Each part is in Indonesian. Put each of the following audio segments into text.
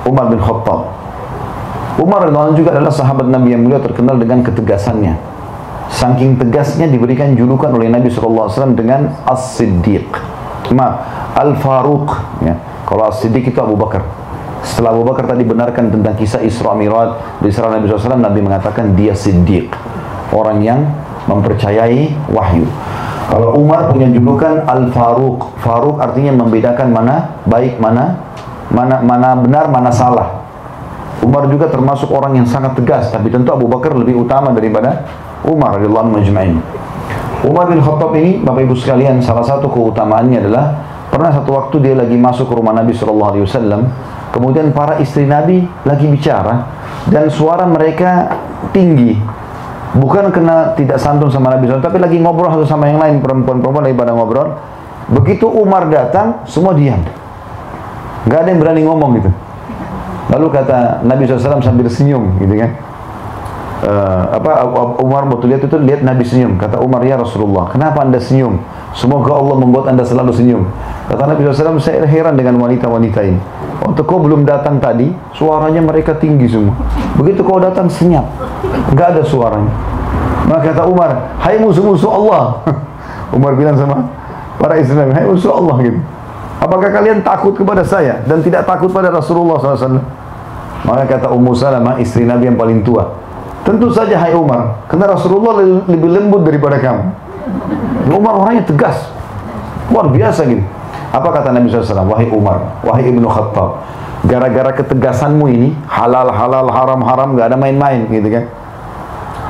Umar bin Khattab. Umar radhiyallahu anhu juga adalah sahabat Nabi yang mulia, terkenal dengan ketegasannya. Saking tegasnya diberikan julukan oleh Nabi SAW dengan As-Siddiq, Al-Faruq, ya. Kalau As-Siddiq itu Abu Bakar. Setelah Abu Bakar tadi benarkan tentang kisah Isra Mi'raj di Isra Nabi SAW, Nabi mengatakan dia Siddiq, orang yang mempercayai wahyu. Kalau Umar punya julukan Al-Faruq. Faruq artinya membedakan mana baik, mana benar, mana salah. Umar juga termasuk orang yang sangat tegas, tapi tentu Abu Bakar lebih utama daripada Umar radhiyallahu anhu majma'in. Umar bin Khattab ini, Bapak Ibu sekalian, salah satu keutamaannya adalah pernah satu waktu dia lagi masuk ke rumah Nabi SAW, kemudian para istri Nabi lagi bicara dan suara mereka tinggi. Bukan kena tidak santun sama Nabi SAW, tapi lagi ngobrol satu sama yang lain, perempuan-perempuan lagi pada ngobrol. Begitu Umar datang, semua diam. Gak ada yang berani ngomong gitu. Lalu kata Nabi SAW sambil senyum gitu kan. Umar waktu lihat itu, lihat Nabi senyum. Kata Umar, ya Rasulullah, kenapa anda senyum? Semoga Allah membuat anda selalu senyum. Kata Nabi SAW, saya heran dengan wanita-wanita ini. Waktu kau belum datang tadi, suaranya mereka tinggi semua. Begitu kau datang, senyap, nggak ada suaranya. Maka kata Umar, hai musuh-musuh Allah. Umar bilang sama para istri Nabi, hai musuh Allah gitu. Apakah kalian takut kepada saya dan tidak takut pada Rasulullah SAW? Maka kata Ummu Salamah, istri Nabi yang paling tua, tentu saja hai Umar, karena Rasulullah lebih lembut daripada kamu. Umar orangnya tegas, luar biasa gitu. Apa kata Nabi SAW? Wahai Umar, wahai Ibnu Khattab, gara-gara ketegasanmu ini, halal, haram, gak ada main-main gitu kan.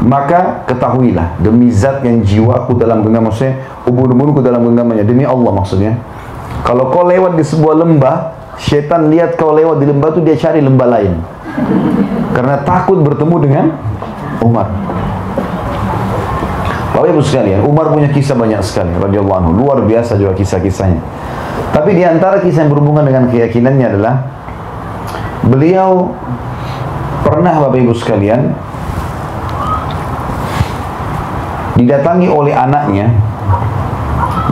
Maka ketahuilah, demi zat yang jiwaku dalam genggaman, maksudnya ubun-ubunku dalam genggamannya, demi Allah maksudnya, kalau kau lewat di sebuah lembah, syaitan lihat kau lewat di lembah itu, dia cari lembah lain, karena takut bertemu dengan Umar. Bapak Ibu sekalian, Umar punya kisah banyak sekali radhiyallahu anhu, luar biasa juga kisah-kisahnya. Tapi di antara kisah yang berhubungan dengan keyakinannya adalah beliau pernah, Bapak Ibu sekalian, didatangi oleh anaknya,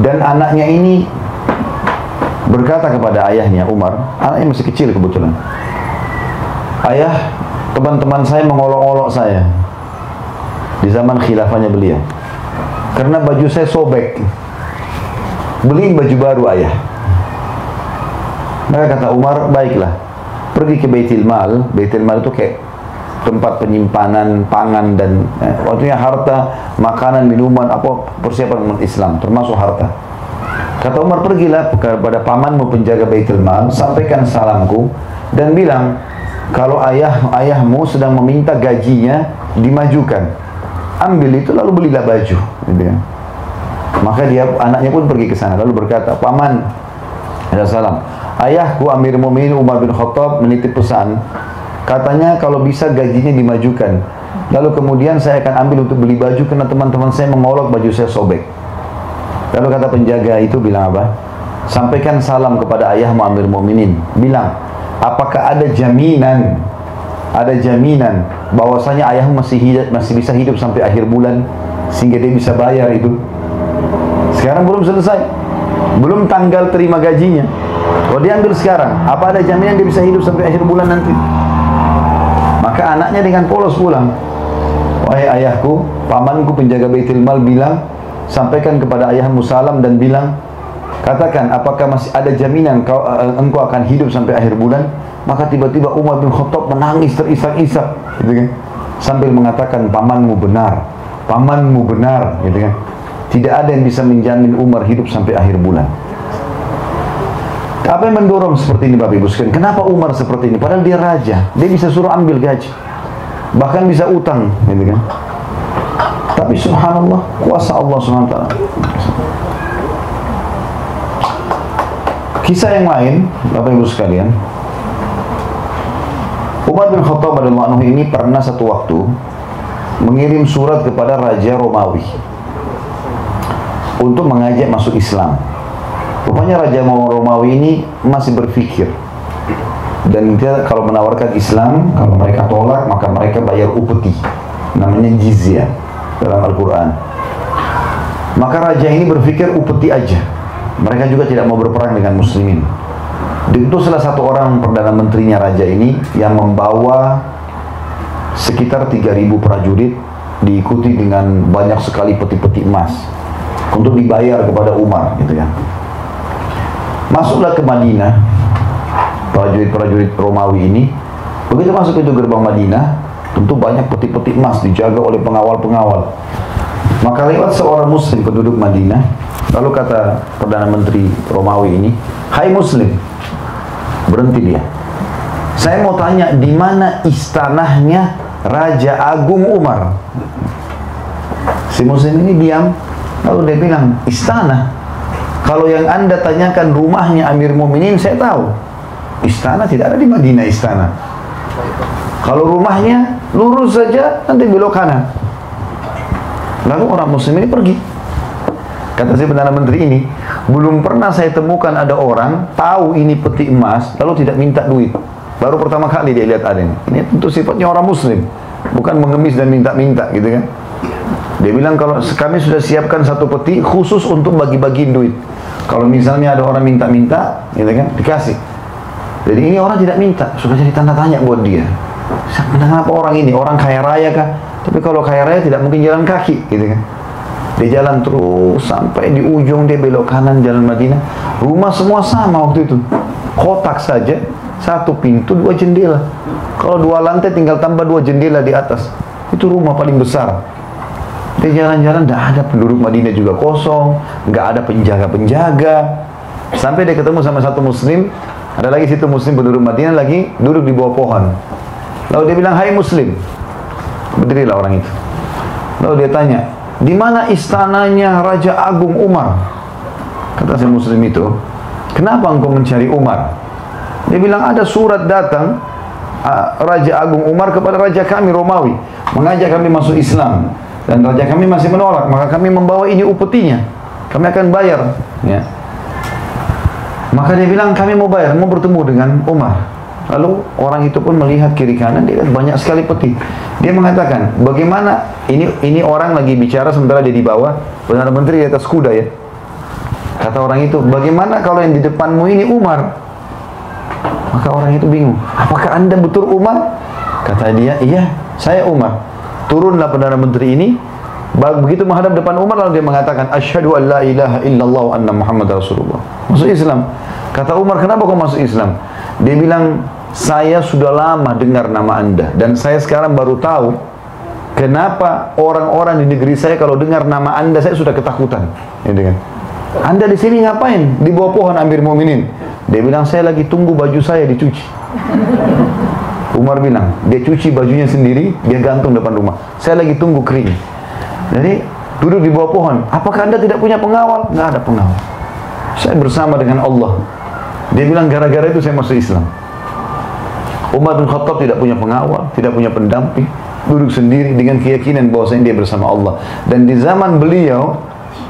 dan anaknya ini berkata kepada ayahnya Umar, anaknya masih kecil kebetulan, ayah, teman-teman saya mengolok-olok saya di zaman khilafahnya beliau karena baju saya sobek, beliin baju baru ayah. Maka kata Umar, baiklah, pergi ke Baitul Mal. Baitul Mal itu kayak tempat penyimpanan pangan dan waktunya harta, makanan, minuman, apa persiapan umat Islam, termasuk harta. Kata Umar, pergilah kepada pamanmu penjaga Baitul Mal, sampaikan salamku dan bilang kalau ayahmu sedang meminta gajinya dimajukan, ambil itu lalu belilah baju gitu ya. Maka anaknya pun pergi ke sana lalu berkata, paman, ada salam, ayahku Amir Mu'minin Umar bin Khattab menitip pesan, katanya kalau bisa gajinya dimajukan, lalu kemudian saya akan ambil untuk beli baju karena teman-teman saya mengolok baju saya sobek. Lalu kata penjaga itu bilang apa? Sampaikan salam kepada ayahmu Amir Mu'minin, bilang, apakah ada jaminan bahwasanya ayahmu masih bisa hidup sampai akhir bulan sehingga dia bisa bayar itu? Sekarang belum selesai, belum tanggal terima gajinya. Oh, dia ambil sekarang, apa ada jaminan dia bisa hidup sampai akhir bulan nanti? Maka anaknya dengan polos pulang, wahai ayahku, pamanku penjaga Baitul Mal bilang, sampaikan kepada ayahmu salam dan bilang, katakan apakah masih ada jaminan engkau akan hidup sampai akhir bulan? Maka tiba-tiba Umar bin Khattab menangis terisak-isak gitu kan, sambil mengatakan, pamanmu benar, gitu kan. Tidak ada yang bisa menjamin Umar hidup sampai akhir bulan. Apa yang mendorong seperti ini, Bapak Ibu sekalian? Kenapa Umar seperti ini? Padahal dia raja, dia bisa suruh ambil gaji, bahkan bisa utang gitu kan. Tapi subhanallah, kuasa Allah SWT. Kisah yang lain, Bapak Ibu sekalian, Umar bin Khattab radhiyallahu anhu ini pernah satu waktu mengirim surat kepada Raja Romawi untuk mengajak masuk Islam. Rupanya Raja Romawi ini masih berpikir, dan dia kalau menawarkan Islam, kalau mereka tolak maka mereka bayar upeti, namanya jizyah dalam Al-Quran. Maka raja ini berpikir upeti aja, mereka juga tidak mau berperang dengan muslimin. Itu salah satu orang perdana menterinya raja ini yang membawa sekitar 3.000 prajurit, diikuti dengan banyak sekali peti-peti emas untuk dibayar kepada Umar, gitu kan. Masuklah ke Madinah prajurit-prajurit Romawi ini. Begitu masuk itu gerbang Madinah, tentu banyak peti-peti emas dijaga oleh pengawal-pengawal. Maka lewat seorang muslim penduduk Madinah, lalu kata Perdana Menteri Romawi ini, "Hai muslim," berhenti dia. "Saya mau tanya, di mana istanahnya Raja Agung Umar?" Si muslim ini diam, lalu dia bilang, "Istana? Kalau yang Anda tanyakan rumahnya Amir Mu'minin, saya tahu. Istana tidak ada di Madinah, istana. Kalau rumahnya lurus saja, nanti belok kanan." Lalu orang muslim ini pergi. Kata si Perdana Menteri ini, "Belum pernah saya temukan ada orang tahu ini peti emas, lalu tidak minta duit. Baru pertama kali dia lihat ada ini. Ini tentu sifatnya orang muslim, bukan mengemis dan minta-minta, gitu kan. Dia bilang, kalau kami sudah siapkan satu peti khusus untuk bagi-bagi duit. Kalau misalnya ada orang minta-minta, gitu kan, dikasih. Jadi ini orang tidak minta, sudah jadi tanda tanya buat dia. Kenapa orang ini? Orang kaya raya kah? Tapi kalau kaya raya tidak mungkin jalan kaki, gitu kan. Dia jalan terus sampai di ujung, dia belok kanan jalan Madinah. Rumah semua sama waktu itu. Kotak saja, satu pintu, dua jendela. Kalau dua lantai tinggal tambah dua jendela di atas. Itu rumah paling besar. Dia jalan-jalan, tidak ada penduduk Madinah juga kosong, nggak ada penjaga-penjaga. Sampai dia ketemu sama satu muslim, ada lagi situ muslim penduduk Madinah lagi duduk di bawah pohon. Lalu dia bilang, "Hai muslim." Berdirilah orang itu. Lalu dia tanya, "Di mana istananya Raja Agung Umar?" Kata si muslim itu, "Kenapa engkau mencari Umar?" Dia bilang, "Ada surat datang Raja Agung Umar kepada raja kami Romawi, mengajak kami masuk Islam. Dan raja kami masih menolak, maka kami membawa ini upetinya. Kami akan bayar." Ya. Maka dia bilang, "Kami mau bayar, mau bertemu dengan Umar." Lalu orang itu pun melihat kiri kanan, dia lihat banyak sekali peti. Dia mengatakan, "Bagaimana ini orang lagi bicara sementara dia di bawah, Perdana Menteri di atas kuda, ya." Kata orang itu, "Bagaimana kalau yang di depanmu ini Umar?" Maka orang itu bingung, "Apakah Anda betul Umar?" Kata dia, "Iya, saya Umar." Turunlah Perdana Menteri ini, begitu menghadap depan Umar, lalu dia mengatakan, "Asyhadu an la ilaha illallah wa anna Muhammad Rasulullah." Masuk Islam. Kata Umar, "Kenapa kau masuk Islam?" Dia bilang, "Saya sudah lama dengar nama Anda, dan saya sekarang baru tahu kenapa orang-orang di negeri saya kalau dengar nama Anda, saya sudah ketakutan." Gitu kan. "Anda di sini ngapain? Di bawah pohon Amir Mu'minin." Dia bilang, "Saya lagi tunggu baju saya dicuci." Umar bilang, dia cuci bajunya sendiri, dia gantung depan rumah. "Saya lagi tunggu kering." Jadi duduk di bawah pohon. "Apakah Anda tidak punya pengawal?" "Nggak ada pengawal. Saya bersama dengan Allah." Dia bilang, gara-gara itu saya masuk Islam. Umar bin Khattab tidak punya pengawal, tidak punya pendamping, duduk sendiri dengan keyakinan bahwasanya dia bersama Allah. Dan di zaman beliau,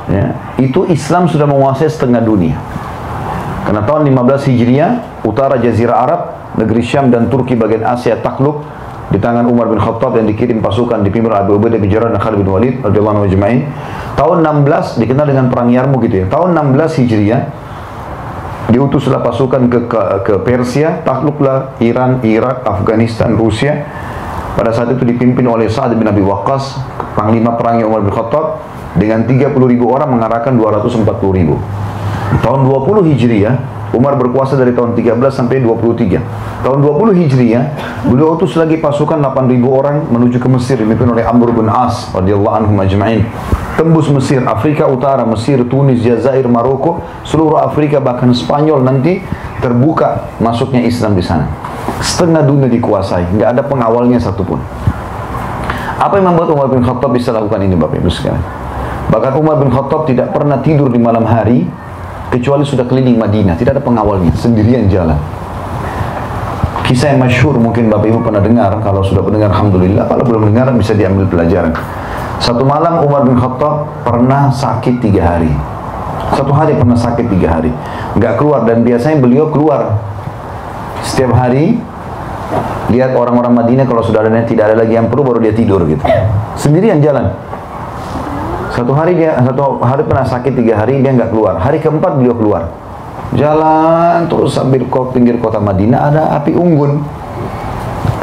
ya, itu Islam sudah menguasai setengah dunia. Karena tahun 15 Hijriah, utara Jazirah Arab, negeri Syam dan Turki bagian Asia takluk di tangan Umar bin Khattab, yang dikirim pasukan dipimpin Abu Ubaidah bin Jarrah dan Khalid bin Walid radhiyallahu anhum ajma'in. Tahun 16 dikenal dengan perang Yarmuk, gitu ya. Tahun 16 Hijriah diutuslah pasukan ke Persia, takluklah Iran, Irak, Afghanistan, Rusia. Pada saat itu dipimpin oleh Sa'ad bin Abi Waqqas, panglima perangnya Umar bin Khattab, dengan 30.000 orang mengarahkan 240.000. Tahun 20 Hijriah, Umar berkuasa dari tahun 13 sampai 23. Tahun 20 Hijriah, beliau utus lagi pasukan 8.000 orang menuju ke Mesir, dipimpin oleh Amr bin As radhiyallahu anhum ajma'in. Tembus Mesir, Afrika Utara, Mesir, Tunis, Jazair, Maroko, seluruh Afrika, bahkan Spanyol nanti terbuka masuknya Islam di sana. Setengah dunia dikuasai, nggak ada pengawalnya satupun. Apa yang membuat Umar bin Khattab bisa lakukan ini, Bapak Ibu sekalian? Bahkan Umar bin Khattab tidak pernah tidur di malam hari kecuali sudah keliling Madinah, tidak ada pengawalnya, sendirian jalan. Kisah yang masyhur mungkin Bapak Ibu pernah dengar, kalau sudah mendengar alhamdulillah, kalau belum dengar bisa diambil pelajaran. Satu malam Umar bin Khattab pernah sakit 3 hari. Satu hari pernah sakit 3 hari, nggak keluar, dan biasanya beliau keluar setiap hari, lihat orang-orang Madinah kalau sudah ada tidak ada lagi yang perlu, baru dia tidur gitu, sendirian jalan. Satu hari pernah sakit 3 hari, dia nggak keluar. Hari keempat beliau keluar. Jalan terus sambil ke pinggir kota Madinah ada api unggun.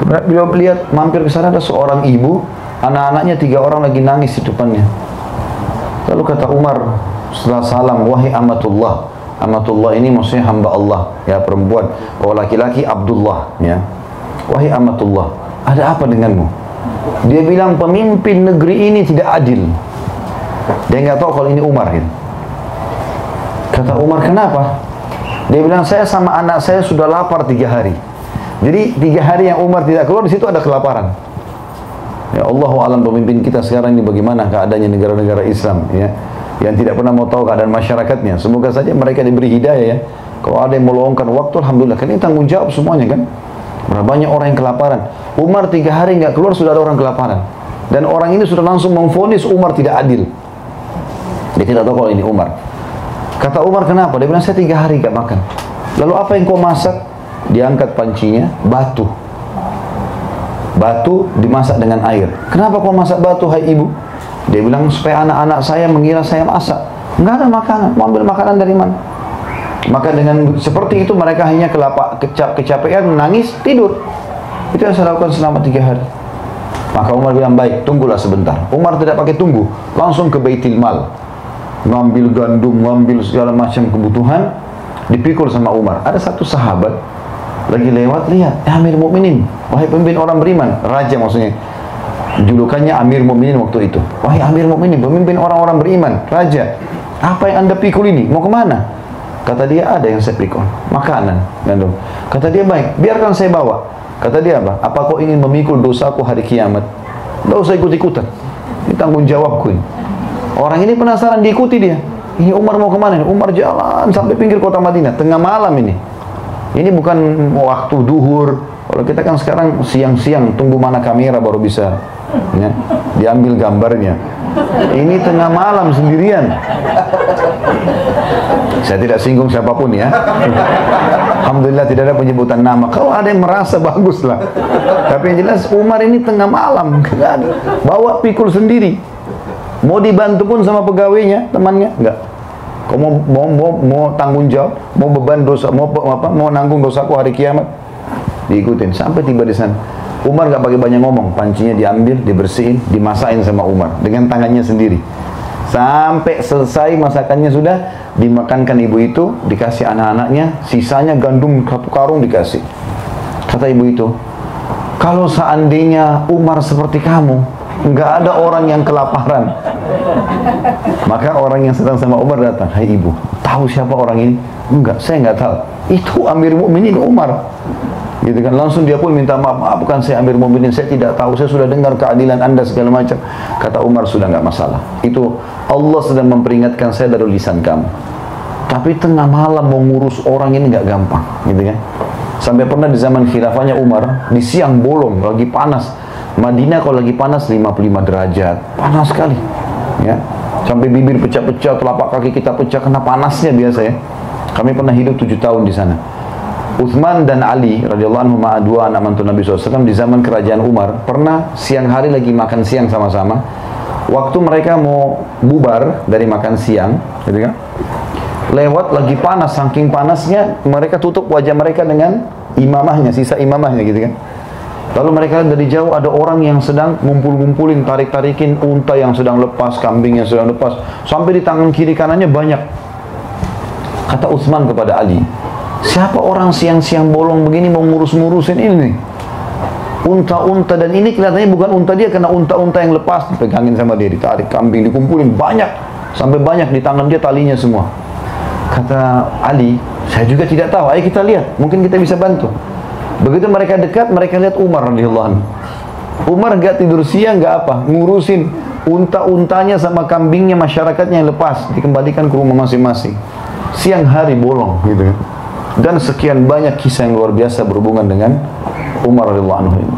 Beliau lihat mampir ke sana ada seorang ibu, anak-anaknya 3 orang lagi nangis di depannya. Lalu kata Umar setelah salam, wahai amatullah. Amatullah ini maksudnya hamba Allah, ya perempuan. Kalau laki-laki Abdullah, ya. Wahai amatullah, ada apa denganmu? Dia bilang pemimpin negeri ini tidak adil. Dia nggak tahu kalau ini Umar. Gitu. Kata Umar, kenapa? Dia bilang, saya sama anak saya sudah lapar 3 hari. Jadi 3 hari yang Umar tidak keluar, di situ ada kelaparan. Ya Allahu alam pemimpin kita sekarang ini bagaimana keadaannya negara-negara Islam, ya, yang tidak pernah mau tahu keadaan masyarakatnya. Semoga saja mereka diberi hidayah, ya. Kalau ada yang meluangkan waktu, alhamdulillah. Kan ini tanggung jawab semuanya, kan. Berapa banyak orang yang kelaparan. Umar 3 hari nggak keluar sudah ada orang kelaparan. Dan orang ini sudah langsung memvonis Umar tidak adil. Dia tidak tahu kalau ini Umar. Kata Umar, kenapa? Dia bilang, saya 3 hari gak makan. Lalu apa yang kau masak? Diangkat pancinya, batu. Batu dimasak dengan air. Kenapa kau masak batu, hai ibu? Dia bilang, supaya anak-anak saya mengira saya masak. Enggak ada makanan, mau ambil makanan dari mana? Maka dengan seperti itu mereka hanya kecapean, nangis, tidur. Itu yang saya lakukan selama 3 hari. Maka Umar bilang, baik, tunggulah sebentar. Umar tidak pakai tunggu, langsung ke Baitul Mal. Ngambil gandum, ngambil segala macam kebutuhan, dipikul sama Umar. Ada satu sahabat lagi lewat, lihat, Amir Mukminin, wahai pemimpin orang beriman, raja maksudnya, julukannya Amir Mukminin waktu itu. Wahai Amir Mukminin, pemimpin orang-orang beriman, raja, apa yang anda pikul ini? Mau kemana? Kata dia, ada yang saya pikul, makanan, gandum. Kata dia, baik, biarkan saya bawa. Kata dia apa? Apa kau ingin memikul dosaku hari kiamat? Tidak usah ikut-ikutan, ini tanggung jawabku ini. Orang ini penasaran, diikuti dia. Ini Umar mau kemana? Umar jalan sampai pinggir kota Madinah, tengah malam ini. Ini bukan waktu duhur. Kalau kita kan sekarang siang-siang, tunggu mana kamera baru bisa, ya, diambil gambarnya. Ini tengah malam sendirian. Saya tidak singgung siapapun, ya. Alhamdulillah tidak ada penyebutan nama. Kalau ada yang merasa, bagus lah. Tapi yang jelas Umar ini tengah malam, bawa pikul sendiri. Mau dibantu pun sama pegawainya, temannya, enggak. Kau mau tanggung jawab, mau beban dosa, mau nanggung dosaku hari kiamat, diikutin sampai tiba di sana. Umar enggak pakai banyak ngomong, pancinya diambil, dibersihin, dimasakin sama Umar dengan tangannya sendiri. Sampai selesai masakannya sudah, dimakankan ibu itu, dikasih anak-anaknya, sisanya gandum 1 karung dikasih. Kata ibu itu, kalau seandainya Umar seperti kamu, enggak ada orang yang kelaparan. Maka orang yang sedang sama Umar datang, hai ibu, tahu siapa orang ini? Enggak, saya enggak tahu. Itu Amir Mukminin Umar. Gitu kan, langsung dia pun minta maaf, bukan saya Amir Mukminin, saya tidak tahu, saya sudah dengar keadilan anda segala macam. Kata Umar, sudah enggak masalah. Itu Allah sedang memperingatkan saya dari lisan kamu. Tapi tengah malam mau ngurus orang ini enggak gampang, gitu kan. Sampai pernah di zaman khilafahnya Umar, di siang bolong, lagi panas. Madinah kalau lagi panas 55 derajat, panas sekali, ya. Sampai bibir pecah-pecah, telapak kaki kita pecah karena panasnya biasa, ya. Kami pernah hidup 7 tahun di sana. Utsman dan Ali radhiyallahu anhum, 2 anak mantu Nabi SAW di zaman kerajaan Umar, pernah siang hari lagi makan siang sama-sama. Waktu mereka mau bubar dari makan siang, gitu kan, lewat lagi panas, saking panasnya mereka tutup wajah mereka dengan imamahnya, sisa imamahnya, gitu kan. Lalu mereka lihat dari jauh ada orang yang sedang ngumpul-ngumpulin, tarik-tarikin unta yang sedang lepas, kambing yang sedang lepas, sampai di tangan kiri kanannya banyak. Kata Utsman kepada Ali, siapa orang siang-siang bolong begini mau ngurus-ngurusin ini nih? Unta-unta, dan ini kelihatannya bukan unta dia, karena unta-unta yang lepas dipegangin sama dia, ditarik, kambing dikumpulin banyak, sampai banyak di tangan dia talinya semua. Kata Ali, saya juga tidak tahu, ayo kita lihat, mungkin kita bisa bantu. Begitu mereka dekat, mereka lihat Umar radhiyallahu anhu. Umar enggak tidur siang, enggak apa, ngurusin unta-untanya sama kambingnya masyarakatnya yang lepas, dikembalikan ke rumah masing-masing. Siang hari bolong, gitu kan. Dan sekian banyak kisah yang luar biasa berhubungan dengan Umar radhiyallahu anhu ini.